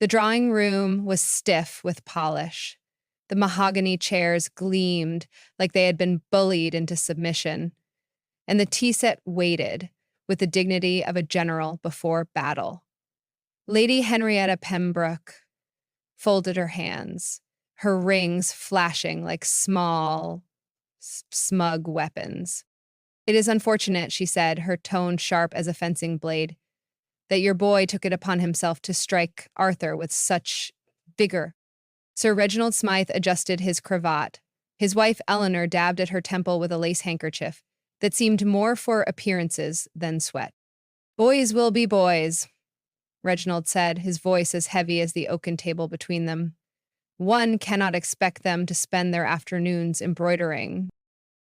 The drawing room was stiff with polish. The mahogany chairs gleamed like they had been bullied into submission, and the tea set waited with the dignity of a general before battle. Lady Henrietta Pembroke folded her hands, her rings flashing like small, smug weapons. "It is unfortunate," she said, her tone sharp as a fencing blade, "that your boy took it upon himself to strike Arthur with such vigor." Sir Reginald Smythe adjusted his cravat. His wife Eleanor dabbed at her temple with a lace handkerchief that seemed more for appearances than sweat. "Boys will be boys," Reginald said, his voice as heavy as the oaken table between them. "One cannot expect them to spend their afternoons embroidering."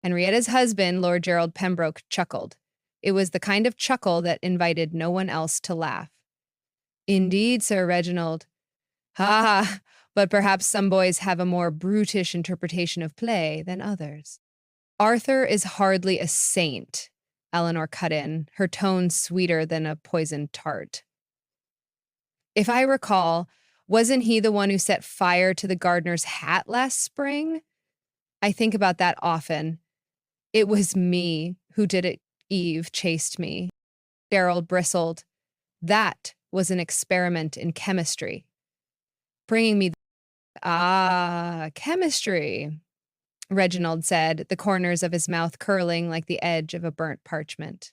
Henrietta's husband, Lord Gerald Pembroke, chuckled. It was the kind of chuckle that invited no one else to laugh. "Indeed, Sir Reginald. Ha! But perhaps some boys have a more brutish interpretation of play than others." "Arthur is hardly a saint," Eleanor cut in, her tone sweeter than a poisoned tart. "If I recall, wasn't he the one who set fire to the gardener's hat last spring? I think about that often. It was me who did it. Eve chased me." Gerald bristled. "That was an experiment in chemistry. Bringing me— Ah, chemistry," Reginald said, the corners of his mouth curling like the edge of a burnt parchment.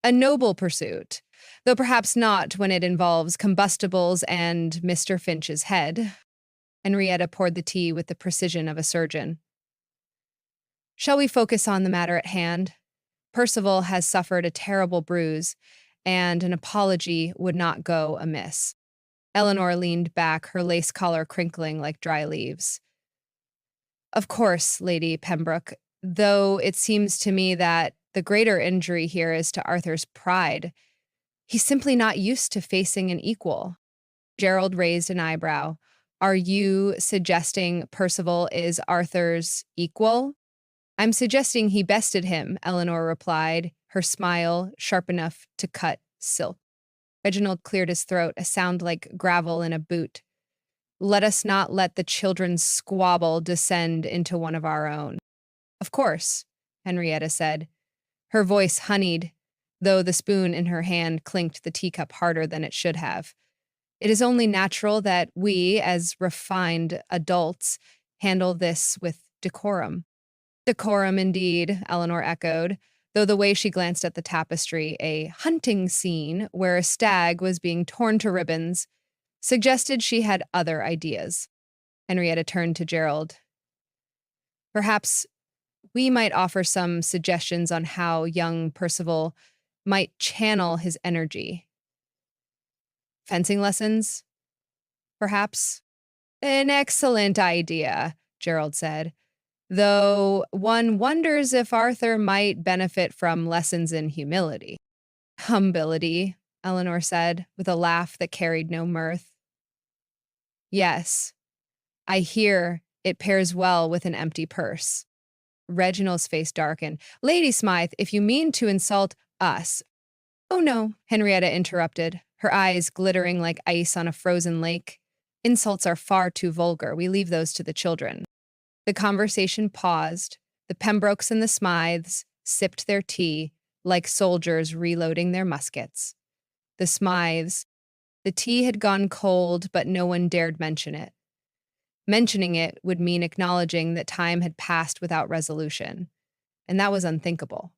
"A noble pursuit, though perhaps not when it involves combustibles and Mr. Finch's head." Henrietta poured the tea with the precision of a surgeon. "Shall we focus on the matter at hand? Percival has suffered a terrible bruise, and an apology would not go amiss." Eleanor leaned back, her lace collar crinkling like dry leaves. "Of course, Lady Pembroke, though it seems to me that the greater injury here is to Arthur's pride. He's simply not used to facing an equal." Gerald raised an eyebrow. "Are you suggesting Percival is Arthur's equal?" "I'm suggesting he bested him," Eleanor replied, her smile sharp enough to cut silk. Reginald cleared his throat, a sound like gravel in a boot. "Let us not let the children's squabble descend into one of our own." "Of course," Henrietta said, her voice honeyed, though the spoon in her hand clinked the teacup harder than it should have. "It is only natural that we, as refined adults, handle this with decorum." "Decorum, indeed," Eleanor echoed, though the way she glanced at the tapestry, a hunting scene where a stag was being torn to ribbons, suggested she had other ideas. Henrietta turned to Gerald. "Perhaps we might offer some suggestions on how young Percival might channel his energy. Fencing lessons, perhaps?" "An excellent idea," Gerald said, "though one wonders if Arthur might benefit from lessons in humility." "Humility," Eleanor said, with a laugh that carried no mirth. "Yes, I hear it pairs well with an empty purse." Reginald's face darkened. "Lady Smythe, if you mean to insult us—" "Oh no," Henrietta interrupted, her eyes glittering like ice on a frozen lake. "Insults are far too vulgar. We leave those to the children." The conversation paused. The Pembrokes and the Smythes sipped their tea like soldiers reloading their muskets. The Smythes— the tea had gone cold, but no one dared mention it. Mentioning it would mean acknowledging that time had passed without resolution, and that was unthinkable.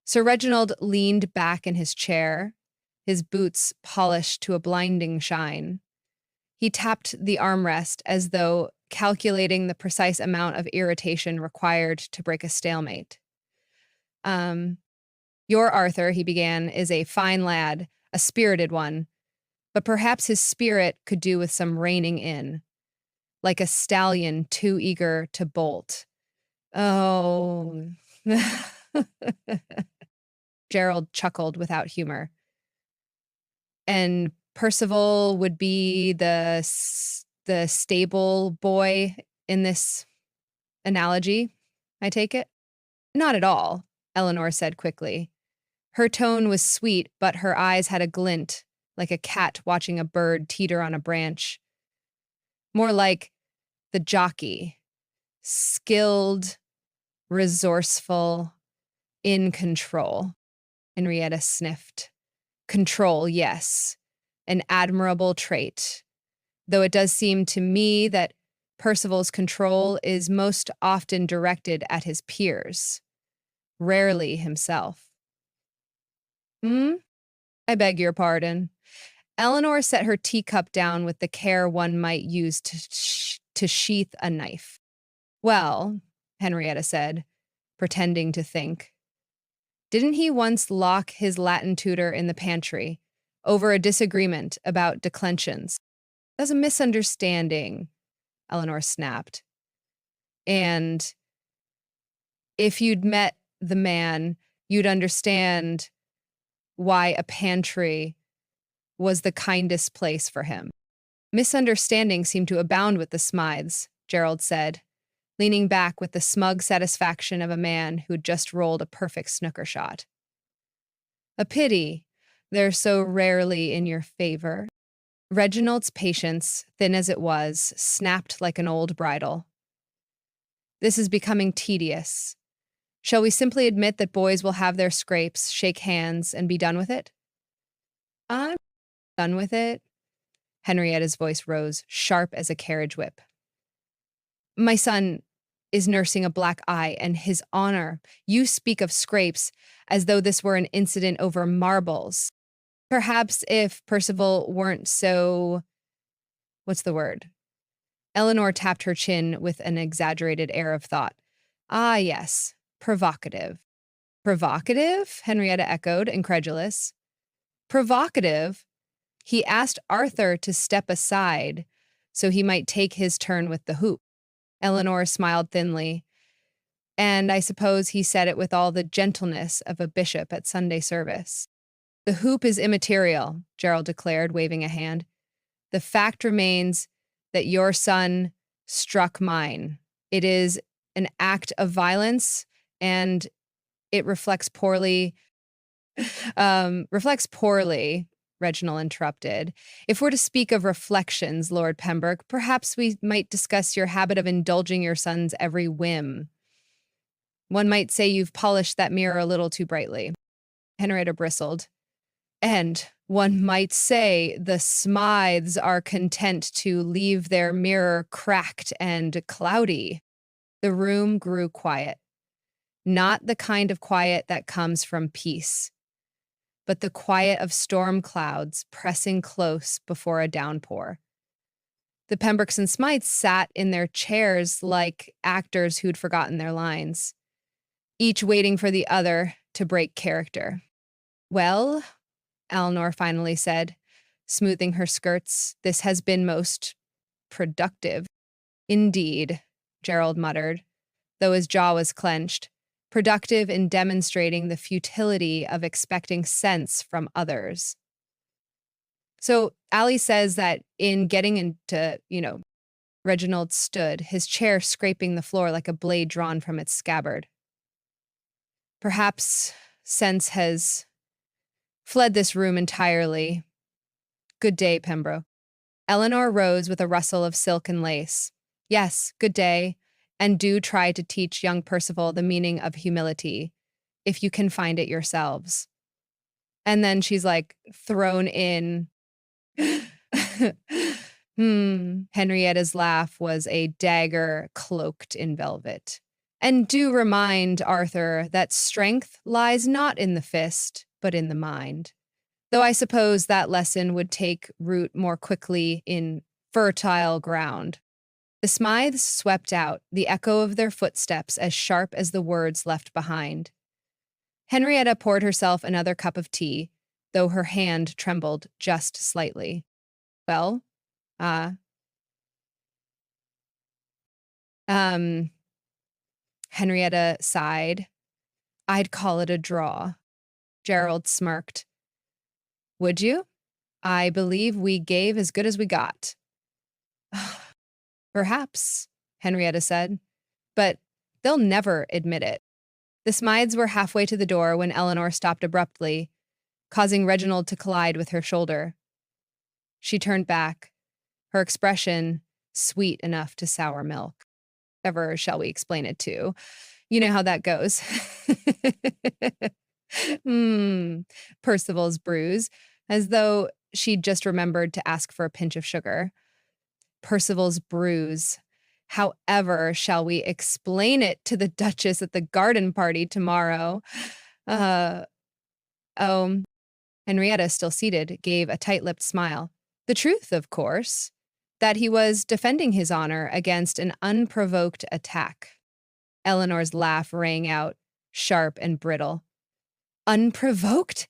Sir Reginald leaned back in his chair, his boots polished to a blinding shine. He tapped the armrest as though calculating the precise amount of irritation required to break a stalemate. "Your Arthur," he began, "is a fine lad, a spirited one, but perhaps his spirit could do with some reining in, like a stallion too eager to bolt." "Oh." Gerald chuckled without humor. "And Percival would be the stable boy in this analogy, I take it?" "Not at all," Eleanor said quickly. Her tone was sweet, but her eyes had a glint, like a cat watching a bird teeter on a branch. More like the jockey, skilled, resourceful, in control. Henrietta sniffed. Control, yes, an admirable trait, though it does seem to me that Percival's control is most often directed at his peers, rarely himself. Hmm? I beg your pardon. Eleanor set her teacup down with the care one might use to sheath a knife. Well, Henrietta said, pretending to think. Didn't he once lock his Latin tutor in the pantry over a disagreement about declensions? That was a misunderstanding, Eleanor snapped. And if you'd met the man, you'd understand why a pantry was the kindest place for him. Misunderstandings seem to abound with the Smythes, Gerald said, leaning back with the smug satisfaction of a man who'd just rolled a perfect snooker shot. A pity they're so rarely in your favor. Reginald's patience, thin as it was, snapped like an old bridle. This is becoming tedious. Shall we simply admit that boys will have their scrapes, shake hands, and be done with it? I'm done with it. Henrietta's voice rose, sharp as a carriage whip. My son is nursing a black eye, and his honor. You speak of scrapes as though this were an incident over marbles. Perhaps if Percival weren't so... What's the word? Eleanor tapped her chin with an exaggerated air of thought. Ah, yes, provocative. Provocative? Henrietta echoed, incredulous. Provocative? He asked Arthur to step aside so he might take his turn with the hoop. Eleanor smiled thinly, and I suppose he said it with all the gentleness of a bishop at Sunday service. The hoop is immaterial, Gerald declared, waving a hand. The fact remains that your son struck mine. It is an act of violence, and it reflects poorly, Reginald interrupted. If we're to speak of reflections, Lord Pembroke, perhaps we might discuss your habit of indulging your son's every whim. One might say you've polished that mirror a little too brightly. Henrietta bristled. And one might say the Smythes are content to leave their mirror cracked and cloudy. The room grew quiet. Not the kind of quiet that comes from peace, but the quiet of storm clouds pressing close before a downpour. The Pembrokes and Smythes sat in their chairs like actors who'd forgotten their lines, each waiting for the other to break character. Well, Eleanor finally said, smoothing her skirts, this has been most productive. Indeed, Gerald muttered, though his jaw was clenched. Productive in demonstrating the futility of expecting sense from others. So Allie says that in getting into, Reginald stood, his chair scraping the floor like a blade drawn from its scabbard. Perhaps sense has fled this room entirely. Good day, Pembroke. Eleanor rose with a rustle of silk and lace. Yes, good day. And do try to teach young Percival the meaning of humility, if you can find it yourselves. And then she's like thrown in. Henrietta's laugh was a dagger cloaked in velvet. And do remind Arthur that strength lies not in the fist, but in the mind. Though I suppose that lesson would take root more quickly in fertile ground. The Smythes swept out, the echo of their footsteps as sharp as the words left behind. Henrietta poured herself another cup of tea, though her hand trembled just slightly. Well, Henrietta sighed. I'd call it a draw. Gerald smirked. Would you? I believe we gave as good as we got. Perhaps, Henrietta said, but they'll never admit it. The Smythes were halfway to the door when Eleanor stopped abruptly, causing Reginald to collide with her shoulder. She turned back, her expression sweet enough to sour milk. Ever shall we explain it to? You know how that goes. Hmm. Percival's bruise, as though she'd just remembered to ask for a pinch of sugar. Percival's bruise. However, shall we explain it to the Duchess at the garden party tomorrow? Uh, oh, Henrietta, still seated, gave a tight-lipped smile. The truth, of course, that he was defending his honor against an unprovoked attack. Eleanor's laugh rang out, sharp and brittle. Unprovoked?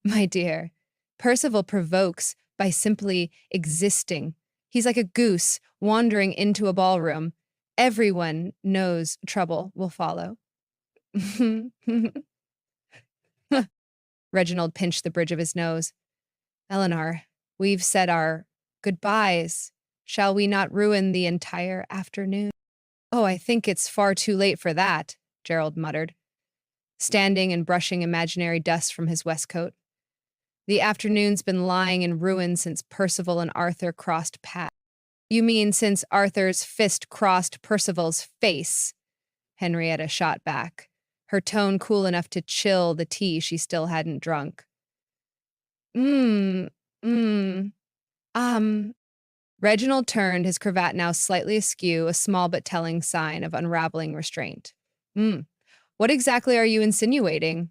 My dear, Percival provokes by simply existing. He's like a goose wandering into a ballroom. Everyone knows trouble will follow. Reginald pinched the bridge of his nose. Eleanor, we've said our goodbyes. Shall we not ruin the entire afternoon? Oh, I think it's far too late for that, Gerald muttered, standing and brushing imaginary dust from his waistcoat. The afternoon's been lying in ruin since Percival and Arthur crossed paths. You mean since Arthur's fist crossed Percival's face? Henrietta shot back, her tone cool enough to chill the tea she still hadn't drunk. Mm, mm, Reginald turned, his cravat now slightly askew, a small but telling sign of unraveling restraint. What exactly are you insinuating?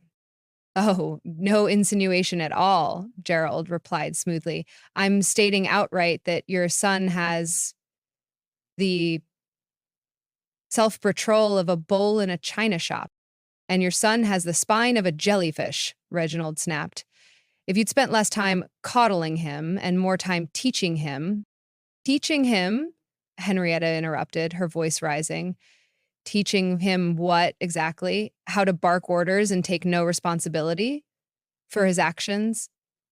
Oh, no insinuation at all, Gerald replied smoothly. I'm stating outright that your son has the self-patrol of a bull in a china shop, and your son has the spine of a jellyfish, Reginald snapped. If you'd spent less time coddling him and more time teaching him, Henrietta interrupted, her voice rising. Teaching him what exactly? How to bark orders and take no responsibility for his actions?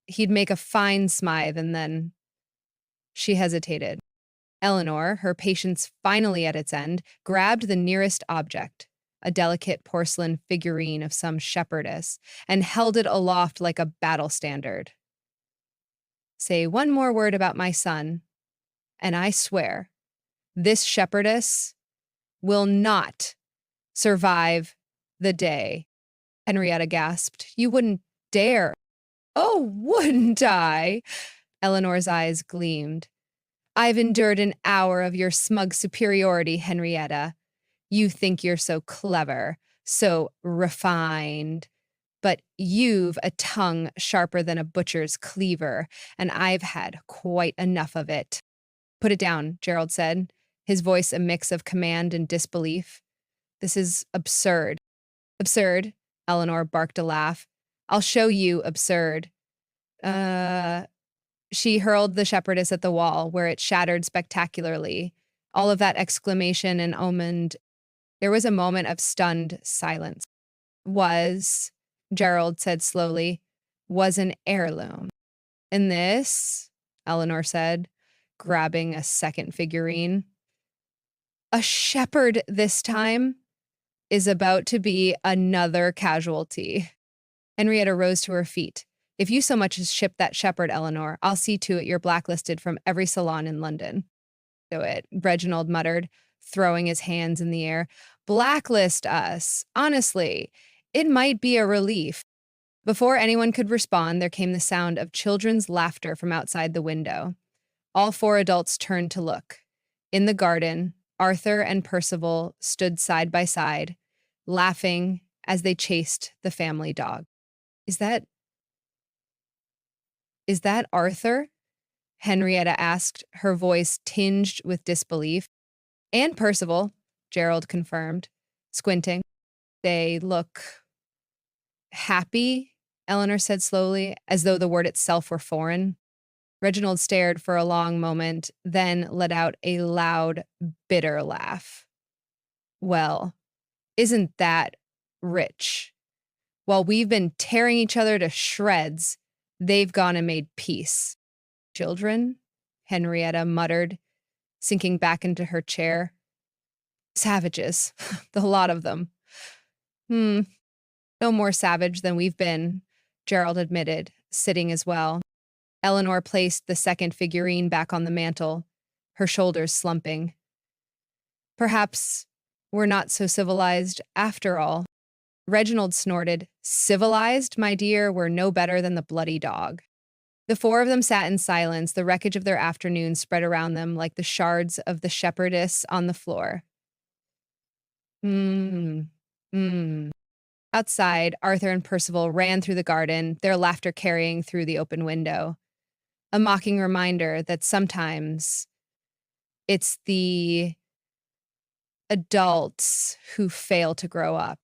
He'd make a fine Smythe, and then she hesitated. Eleanor, her patience finally at its end, grabbed the nearest object, a delicate porcelain figurine of some shepherdess, and held it aloft like a battle standard. Say one more word about my son, and I swear, this shepherdess will not survive the day. Henrietta gasped. You wouldn't dare. Oh, wouldn't I? Eleanor's eyes gleamed. I've endured an hour of your smug superiority, Henrietta. You think you're so clever, so refined. But you've a tongue sharper than a butcher's cleaver, and I've had quite enough of it. Put it down, Gerald said, his voice a mix of command and disbelief. This is absurd. Absurd, Eleanor barked a laugh. I'll show you absurd. She hurled the shepherdess at the wall, where it shattered spectacularly. All of that exclamation and omened. There was a moment of stunned silence. Gerald said slowly, was an heirloom. And this, Eleanor said, grabbing a second figurine. A shepherd this time is about to be another casualty. Henrietta rose to her feet. If you so much as ship that shepherd, Eleanor, I'll see to it you're blacklisted from every salon in London. Do it, Reginald muttered, throwing his hands in the air. Blacklist us. Honestly, it might be a relief. Before anyone could respond, there came the sound of children's laughter from outside the window. All four adults turned to look. In the garden, Arthur and Percival stood side by side, laughing as they chased the family dog. Is that Arthur? Henrietta asked, her voice tinged with disbelief. And Percival, Gerald confirmed, squinting. They look happy, Eleanor said slowly, as though the word itself were foreign. Reginald stared for a long moment, then let out a loud, bitter laugh. Well, isn't that rich? While we've been tearing each other to shreds, they've gone and made peace. Children? Henrietta muttered, sinking back into her chair. Savages, the lot of them. No more savage than we've been, Gerald admitted, sitting as well. Eleanor placed the second figurine back on the mantel, her shoulders slumping. Perhaps we're not so civilized after all. Reginald snorted. Civilized, my dear, we're no better than the bloody dog. The four of them sat in silence, the wreckage of their afternoon spread around them like the shards of the shepherdess on the floor. Mmm. Mmm. Outside, Arthur and Percival ran through the garden, their laughter carrying through the open window. A mocking reminder that sometimes it's the adults who fail to grow up.